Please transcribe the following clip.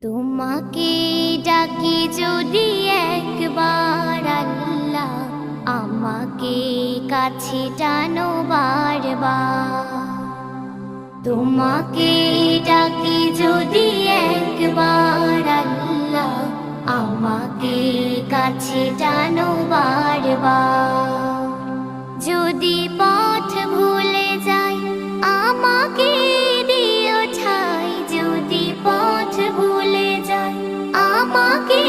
তোমাকে ডাকি যদি একবার আল্লাহ, আমাকে কাছে টানো বারবার। তোমাকে ডাকি যদি একবার আল্লাহ, আমাকে কাছে টানো বারবার। যদি পথ ভুলে যাই আমাকে দিও ঠাই, যদি পথ ভুলে যাই আমাকে